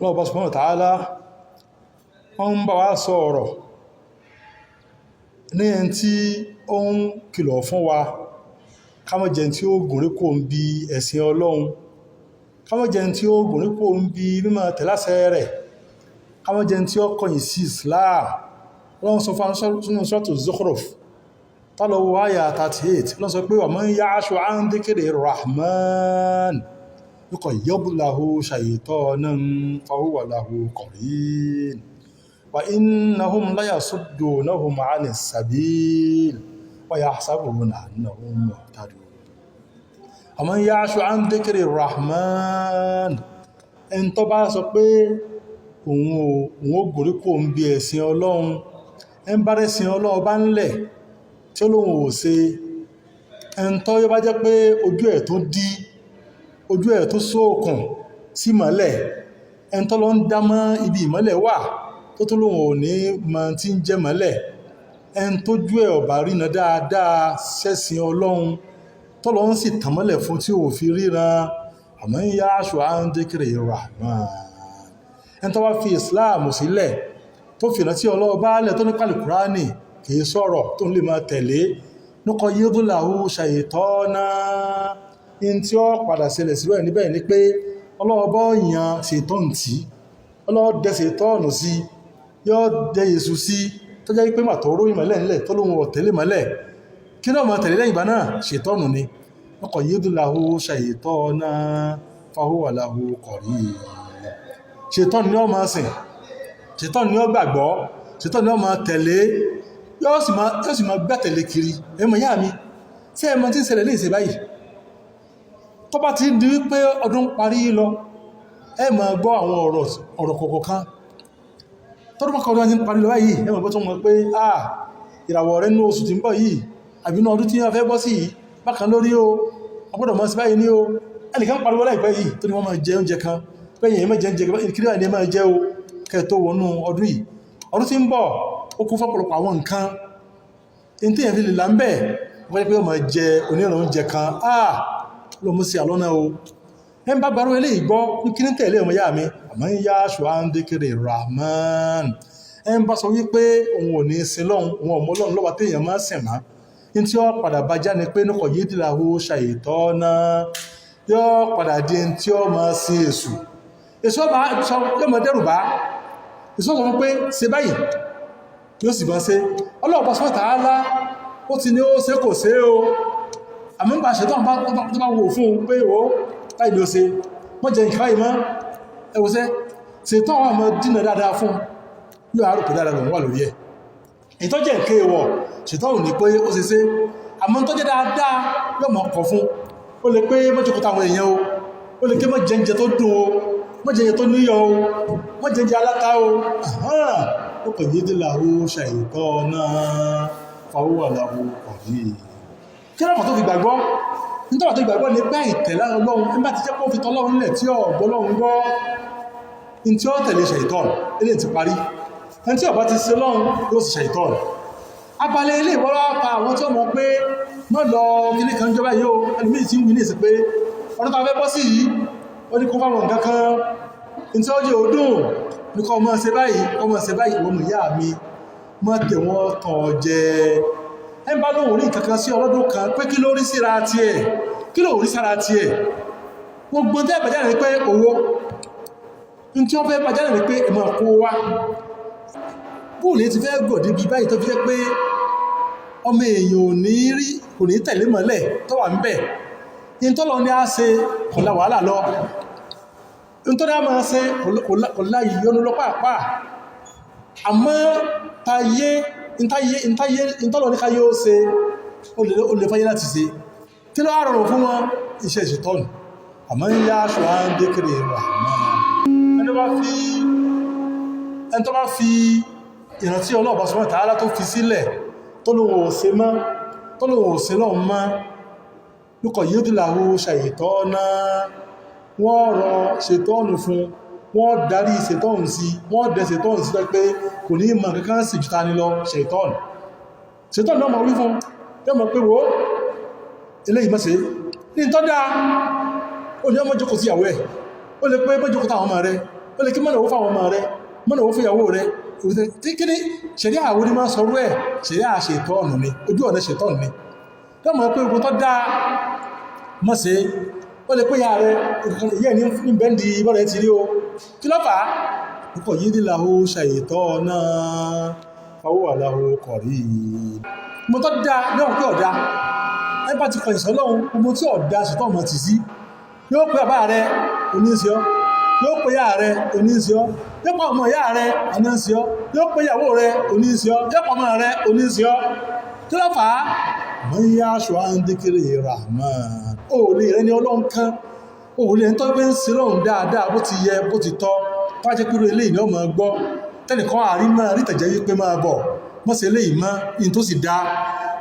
Allah subhanahu wa ta'ala wọ́n ń bá wa sọ ọ̀rọ̀ ní ẹni tí ó ń kìlọ̀ fún wa ká má jẹ́ tí ó gùnrí kò ń bi ẹ̀sìn Ọlọ́run, ká má jẹ́ tí ó gùnrí kò ń bi mímọ̀ tẹ̀láṣẹ rẹ̀, ká má jẹ́ tí ó kọ̀yìn sí Islam. Ọlọ́run sọ fún sínú Suratu Zukhruf tálọ́wọ́ àyà 38, Ọlọ́run sọ pé wa man ya'shu 'an dhikri rahman yuqayyid lahu shaytanan fahuwa lahu qarin wa innahum la yasuddunahum 'anis sabil wa yahsabuna annahum muhtadun. Wa man ya'shu 'an dhikri rahman, ẹni tó bá sọ pé òun ò gòrí kò ń bi ẹ̀sìn Ọlọ́run, ẹn bá rẹ̀sìn Ọlọ́run bá ń lẹ̀ tí ó lóhun ò ṣe, ẹn tó yọ bá jẹ́ pé ojú ẹ̀ tó dí, ojú ẹ̀ tó ṣókùn sí mọ́lẹ̀, ẹn tó lọ ń dá mọ́ ibi ìmọ́lẹ̀ wà tó tó lóhun ò ní mọ́ tí ń jẹ́ mọ́lẹ̀, ẹn tó jú ẹ̀ ọ̀bà rína dáadáa sẹ́sìn Ọlọ́run tó lọ ń sì tàmọ́lẹ̀ fún tí ò fi ríran. àmọ́ ń yá aṣọ àndékèrè rahman, ẹn tó wá fi Islam sílẹ̀ tó fi ìrántí Ọlọ́run bá lẹ̀ tó ní Kùránì kìí sọ̀rọ̀ tó ń lè máa tẹ̀lé, núkọ yídúláhù ṣàyètọ́nà, in tí ó padà ṣẹlẹ̀ sílẹ̀ níbẹ̀ ni pé Ọlọ́run bá yàn ṣètọ́n tí Ọlọ́run dẹ ṣètọ́nù sí, yóò dẹ Èṣù sí, tó jẹ́ pé màtọ́rọ ìmọ̀lẹ̀ ńlẹ̀ tó lóhun ọ̀tẹ̀lé mọ́lẹ̀, kí náà máa tẹ̀lé lẹ́yìn ìgbà náà ṣètọ́nù ni. núkọ yídúláhù ṣàyètọ́nà fahuwa lahu qarin, ṣètọ́nù ni ó máa sìn, ṣètọ́nù ni ó gbàgbọ́, ṣètọ́nù ni ó máa tẹ̀lé, yóò sì máa gbẹ́tẹ̀lé kiri. ẹmọ ìyá mi tí ẹmọ tí ń ṣẹlẹ̀ lè ṣe báyìí, tó bá ti di wípé ọdún parí lọ, ẹ máa gbọ́ àwọn ọ̀rọ̀ kọ̀ọ̀kan tọ́dún mọ́kànlá ọdún ti ń parí lọ báyìí, ẹ máa gbọ́ tó mọ̀ pé ìràwọ̀ rẹ̀ ní oṣù tí ń bọ̀ yìí àbí ní ọdún tí wọ́n fẹ́ bọ́ sí yìí bákan lórí o, ọgbọ́dọ̀ mọ́ sí báyìí ní o. ẹnìkan pariwo láìpẹ́ yìí tó ní wọ́n máa jẹ oúnjẹ kan pẹ́yìn ẹ̀mẹ́ jẹ kiri wà ní ẹ máa jẹ o kẹ́ tó wọnú ọdún yìí. ọdún tí ń bọ̀ ó kún fọ́pọ̀lọpọ̀ àwọn nǹkan in tí yẹn fi lè là ń bẹ̀ wọ́n pé ó máa jẹ onírànà oúnjẹ kan ló mú sí àlọ́nà o. ẹ ń bá gbárò ilé ìgbọ́ ní kí ní tẹ̀lé ọmọ yá mi, àmọ́ ń yá aṣọ àndékèrè rahman, ẹ ń bá sọ wípé òun ò ní sin lọ́hun, òun ọmọ Ọlọ́run lọ́wọ́ téèyàn máa sìn má, in tí ó padà bá já ni pé núkọ̀ yìí dìláhù ṣàyètọ́nà, yóò padà di in tí ó máa sin Èṣù. Èṣù yóò máa dẹ́rù bá, Èṣù sọ fún pé ṣe báyìí yóò sì bá ṣe. Ọlọ́run bá sọ́tà álá ó ti ní ó ṣe kò ṣe o, àmọ́ ń bá ṣe tó bá wò fún un pé ó láì ní ó ṣe wọ́n jẹ ìkà ìmọ́ ẹwọ́sẹ́ ṣètọ́ àwọn ọmọ dínà dáadáa fún yóò àrùkù dáadáa lọ wà lórí ẹ̀. ìtọ́ jẹ́ ìké wọ̀ ṣètọ́ ò ní pé ó ṣe ṣe, àmọ́ tó jẹ́ dáadáa yóò mọ̀ kọ̀ fún. ó lè pé mọ́jọ́kọta àwọn èèyàn o, ó lè ké mọ́ jẹ́ǹjẹ tó dùn o, mọ́ jẹ́ǹjẹ tó níyọ o, mọ́ jẹ́ǹjẹ aláta o. núkọ̀ yídúláhù ṣàyètọ́nà fahuwa lahu qarin. kí lọ́pàá tó fi gbàgbọ́? nítorí tó gbàgbọ́ ní pé ìtẹ̀lá Ọlọ́run nígbà tí jẹ́ pé ó fi tọ́lọ́run lẹ̀ tí ọ̀gbọ́lọ́run gbọ́ in tí ó tẹ̀lé ṣàìtọ́n ilé ti parí. ẹni tí ọba ti ṣe lọ́run yóò sì ṣàìtọ́n. abalẹ̀ ilé ìwọ́lá pa àwọn tí ó mọ̀ pé mọ́ lọ kíní kan jọba yóò ẹlùmí tí ń gbìnì sí pé ọdún tó fẹ́ bọ́ sí yìí ó ní kó fáwọn nǹkan kan in tí ó jẹ́ òdùn ní kọ́ ọmọ ṣe báyìí ìwọ̀n mú ìyá mi mọ́ tẹ̀ wọ́n tàn jẹ. ẹ bá lóhun rí kankan sí ọlọ́dún kan pé kí ló rí síra ti ẹ̀, kí ló rí sára ti ẹ̀. gbogbo tẹ́ bàjẹ́ rẹ̀ pé owó in tí wọ́n fẹ́ bàjẹ́ rẹ̀ pé ẹ̀mọ̀ kó wá bóòlù ti fẹ́ gọ̀dí bí báyìí tó fi jẹ́ pé ọmọ èèyàn kò ní tẹ̀lé mọ́lẹ̀ tó wà ń bẹ̀. in tó lọ ní á ṣe kò la wàhálà lọ, in tó dá máa ṣe kò la ìyọnu lọ pàápàá, àmọ́ tayé ìtọ́lọ̀ ní káyé ó ṣe ó lè fáyé láti ṣe. kí ló rọrùn fún wọn? iṣẹ́ ìṣẹ̀tọ́nù. àmọ́ ń yá aṣọ àndékèrè rahman, ẹni tó bá fi ìrántí Ọlọ́run subhanahu wa ta'ala tó fi sílẹ̀ tó lóhun ò ṣe mọ́, tó lóhun ò ṣe lọ́hun mọ́, núkọ̀ yídúláhù ṣàyètọ́nà, wọ́n rọ ṣètọ́nù fún, wọ́n darí ṣètọ́nù sí, wọ́n dẹ ṣètọ́nù sí pé kò ní mọ̀ kankan sì jùta ní lọ ṣètọ́nù náà mọ̀ wí fún yọ́ mọ̀ pé wo eléyìí mọ́sí ní tọ́ dáa. ó ní ọmọ jókòó sí ìyàwó ẹ̀, ó lè pé mọ́jókòó táwọn ọmọ rẹ̀, ó ó lè kí mọ́nà owó fáwọn ọmọ rẹ̀ mọ́nà owó fún ìyàwó rẹ̀ kí ni ṣẹ̀rí àwọn onímọ̀ sọ̀rọ̀ ẹ̀ ṣẹ̀rí àṣetọ́ ọ̀nà ni ojú ọ̀nà ṣetọ́ ọ̀nà ni lọ́mọ pé ogun tó dáa mọ́ sí ó lè pé ya rẹ̀ ìyẹ́ ní bẹ́ndì bọ́rẹ̀ ti rí o kí ló fà á púpọ̀ yìí níláhó ṣàyètọ́ náà fáwọ́ àláhó kọ̀rí mo tó dáa lọ́wọ́ pé ọ̀dá ẹ bá ti kọ̀ ìsọ́lọ́run gbogbo tí ọ̀dá ṣètọ́ ọmọ ti sí yóò pé bàbá rẹ̀ oníṣẹ́ yóò pé ìyá rẹ̀ oníṣẹ́ yóò pé ọmọ ìyá rẹ̀ oníṣẹ́ yóò pé ìyàwó rẹ̀ oníṣẹ́ yóò pé ọmọ rẹ̀ oníṣẹ́ kí ló fà á mọ́ yá aṣọ àndékèrè rahman ó lè rẹ ní ọlọ́run kan ó lè ń tọ́ pé ń sin lọ́run dáadáa bó ti yẹ bó ti tọ́ pàjẹ́ pẹ̀lú eléyìí ni ó máa gbọ́ tẹ́nìkan àárín máa rí tẹ̀jẹ́ wípé máa bọ̀ mọ́ sí eléyìí mọ́ in tó sì dá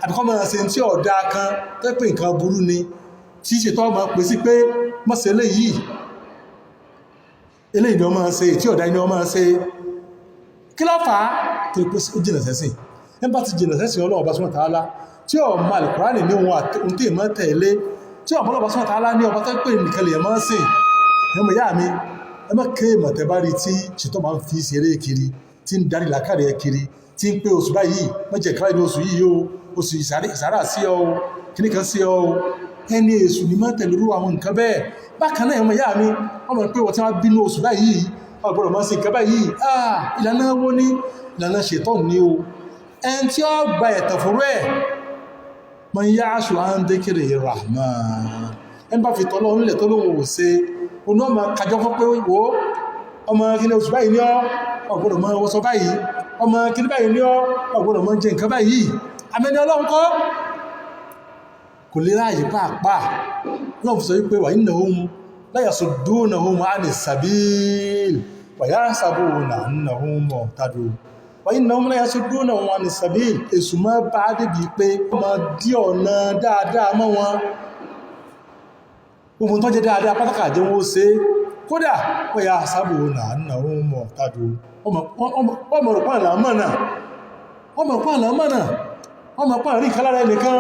àbíkọ́ máa ṣe tí ọ̀dá kan tẹ́ pé nǹkan burú ni tí ṣètọ́ máa pè sí pé mọ́ sí eléyìí ni ó máa ṣe tí ọ̀dá ni ó máa ṣe kí ló fà á tó pé ó jìnà sẹ́sìn ẹ bá ti jìnà sẹ́sìn Ọlọ́run bá súnmọ́ tààlá tí ó máa Al-Kùránì ní ohun tí èèmọ́ tẹ̀lé tí ọmọ Ọlọ́run bá súnmọ́ tààlá ní ọba tó pè nìkan lè máa sìn ẹmọ ìyá mi ẹ má ké ìmọ̀tẹ́ bá rí tí ṣètọ́ máa ń fi ṣeré kiri tí ń darí làkàrí ẹ kiri tí ń pé oṣù báyìí mọ́jẹ̀ kára ní oṣù yìí o oṣù ìsàrà sí ọ kíní kan sí ọ ẹni èṣù ni máa tẹ̀lé irú àwọn nǹkan bẹ́ẹ̀ bákan náà ẹmọ ìyá mi ọmọ pé wọ́n ti wá bínú oṣù báyìí ọgbọ̀rọ̀ máa ń ṣe nǹkan báyìí ìlànà wo ni ìlànà ṣètọ́ ni o ẹn tí ó gba ẹ̀tàn fúrú ẹ̀ mọ́ yá aṣọ àndékèrè rahman ẹn bá fi tọ́lọ́ nílẹ̀ tó lóhun ò ṣe oná ma kájọ́ fún pé wo ọmọ kíní oṣù báyìí ní ọ́ ọgbọ̀rọ̀ mọ́ wọ́sọ báyìí ọmọ kíní báyìí ní ọ́ ọgbọ̀rọ̀ mọ́ jẹ nǹkan báyìí amẹ́ni ọlọ́run kọ́ kò lè ráàyè pàápàá lọ́wọ́ sọ wípé wà innahum la yasuddunahum anis sabil wa yahsabuna annahum muhtadun wa innahum la yasuddunahum anis sabil èṣù mọ́ bá débi pé ọmọ dí ọ̀nà dáadáa mọ́ wọn ohun tó jẹ́ dáadáa pátákà jẹ́ wọ́n ṣe kódà wa yahsabuna annahum muhtadun ọmọ rọ̀pá àlàmọ́nà ọmọ rọ̀pá rí ìkàlára ẹnìkan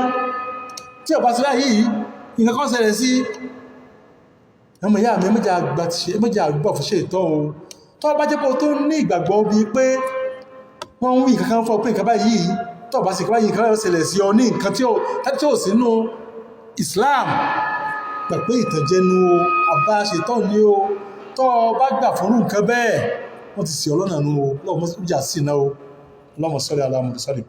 tí ọba sí láyé yìí nǹkan kan ṣẹlẹ̀ sí ọmọ ìyá mi méjì àgbà fún ṣe ìtọ́ o tó bá jẹ́ pé tó ní ìgbàgbọ́ bí pé wọ́n ń wí nǹkan fọ́ pé nǹkan báyìí tó bá sì káyìí nǹkan ṣẹlẹ̀ sí ọ ní nǹkan tí ó sínú Islam pẹ̀pẹ́ ìtànjẹnu o àbá ṣetán ní o tó bá gbà fún nǹkan bẹ́ẹ̀ wọ́n ti sì ọlọ́nà nù o lọ́wọ́ mọ́sílẹ̀ sí náà o Allahumma salli ala Muhammad.